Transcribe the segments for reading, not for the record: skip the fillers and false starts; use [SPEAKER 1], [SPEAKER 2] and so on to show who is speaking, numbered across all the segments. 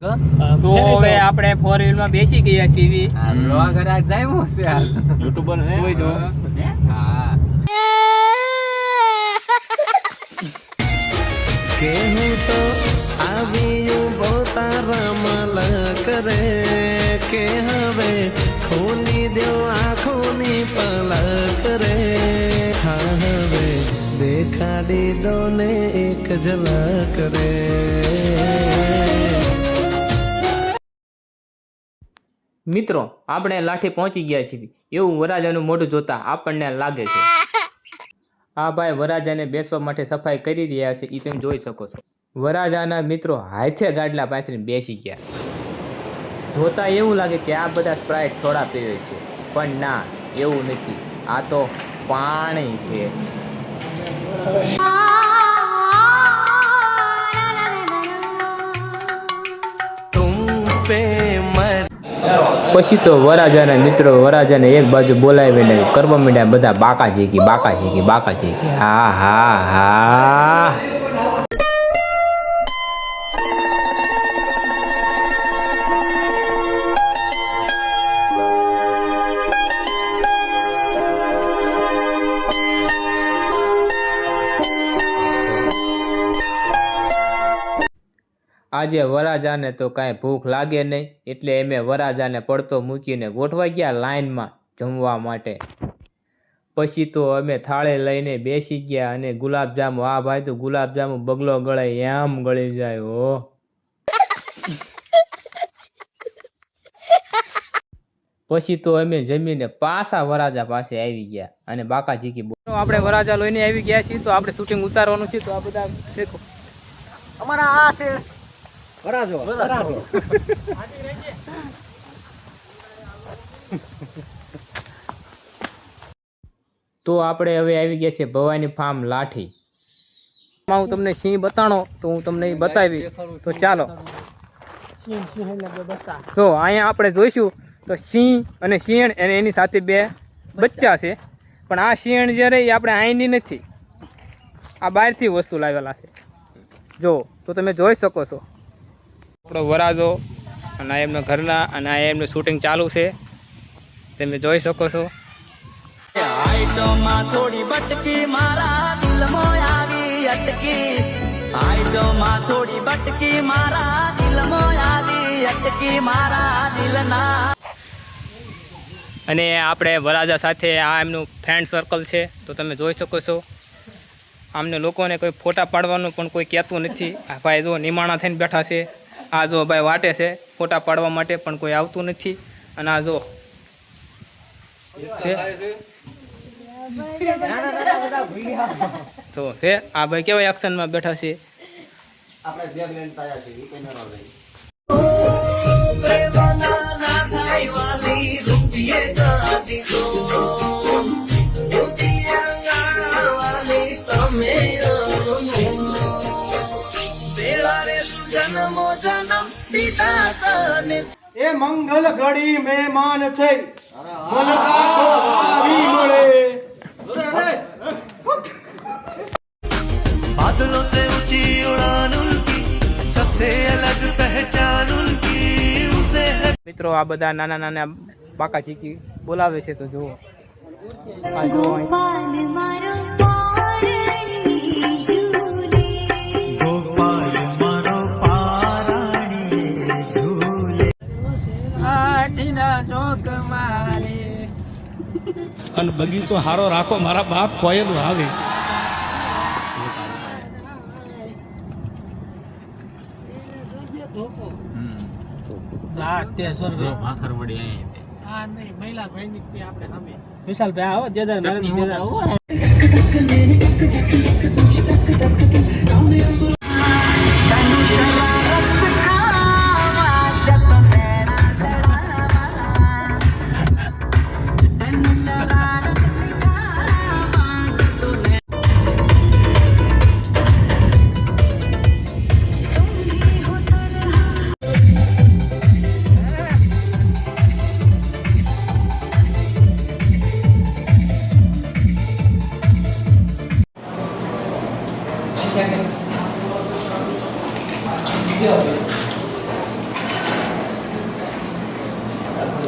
[SPEAKER 1] તો હવે આપણે 4 વ્હીલ માં બેસી ગયા છીએ.
[SPEAKER 2] લોવા ઘરે આજ જાય છે
[SPEAKER 1] યુટ્યુબર હે કોઈ જો
[SPEAKER 2] હા
[SPEAKER 3] કેહું તો આવ્યું બહુ તારા માલા કરે કે હવે ખોલી દો આંખોની પલક રે હા હવે દેખાડી દો ને એક ઝલક રે.
[SPEAKER 1] મિત્રો આપણે લાઠી પહોંચી ગયા છીએ એવું વરરાજાનું મોઢું જોતા આપણને લાગે છે. આ ભાઈ વરરાજાને બેસવા માટે સફાઈ કરી રહ્યા છે એ તમે જોઈ શકો છો. વરરાજાના મિત્રો હાથે ગાડલા પાથરીને બેસી ગયા. જોતા એવું લાગે કે આ બધા સ્પ્રાઇટ સોડા પીવે છે પણ ના એવું નથી, આ તો પાણી છે. પછી તો વરરાજાના મિત્રો વરરાજાને એક બાજુ બોલાવીને કરવા માંડ્યા બધા બાકા ઝીકી બાકા ઝીકી બાકા ઝીકી. હા હા હા આજે વરરાજાને તો કાંઈ ભૂખ લાગે નહીં એટલે એમે વરરાજાને પડતો મૂકીને ગોઠવા ગયા લાઈનમાં જમવા માટે. પછી તો અમે થાળે લઈને બેસી ગયા અને ગુલાબજાંબુ, આ ભાઈ તો ગુલાબજાંબુ બગલો ગળે એમ ગળી જાય હો. પછી તો અમે જમીને પાછા વરરાજા પાસે આવી ગયા અને બાકા ઝીકી આપણે વરરાજા લઈને આવી ગયા છીએ. તો આપણે શૂટિંગ ઉતારવાનું છે. તો આ બધા દેખો
[SPEAKER 2] અમારા આ છે વરાજો
[SPEAKER 1] તો આપણે હવે આવી ગયા છે ભવાની ફાર્મ લાઠી. હું તમને સિંહ બતાણો તો હું તમને એ બતાવીશ. તો ચાલો જો અહીંયા આપણે જોઈશું તો સિંહ અને શિયાળ અને એની સાથે બે બચ્ચા છે. પણ આ શિયાળ જે રહે એ આપણે અહીંની નથી, આ બહારથી વસ્તુ લાવેલા છે. જો તો તમે જોઈ શકો છો આપણો વરાજો અને આ એમના ઘરના અને આ એમનું શૂટિંગ ચાલુ છે, તમે જોઈ શકો છો.
[SPEAKER 3] આઈટોમાં થોડી બટકી મારા દિલમાં આવી અટકી, આઈટોમાં થોડી બટકી મારા દિલમાં આવી અટકી મારા દિલના.
[SPEAKER 1] અને આપણે વરરાજા સાથે આ એમનું ફ્રેન્ડ સર્કલ છે. તો તમે જોઈ શકો છો આમને લોકોને કોઈ ફોટા પાડવાનું પણ કોઈ કહેતું નથી. આ ભાઈ જો નિમાણા થઈને બેઠા છે. આ જો ભાઈ વાટે છે ફોટા પાડવા માટે પણ કોઈ આવતું નથી. અને આ જો છે તો છે આ ભાઈ કેવા એક્શનમાં બેઠા છે.
[SPEAKER 2] આપણે બેગ લઈને તાયા છે ઈ કેમેરો લઈ
[SPEAKER 4] એ મંગલ ઘડી મહેમાન થઈ મુલાકાતો આવી મળે.
[SPEAKER 3] बादलों से ऊंची उड़ान उनकी सबसे अलग पहचान उनकी उसे
[SPEAKER 1] મિત્રો આ બધા નાના નાના બાકા ચીકી બોલાવે છે. તો જુઓ આ જુઓ
[SPEAKER 5] અને બગીચો હારો રાખો મારા બાપ કોયેલું આવે.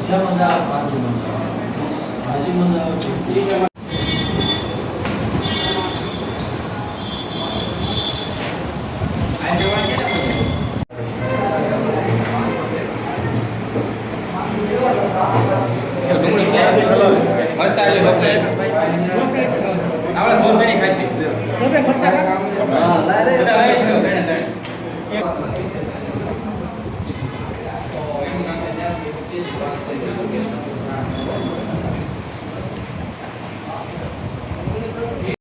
[SPEAKER 1] આપણે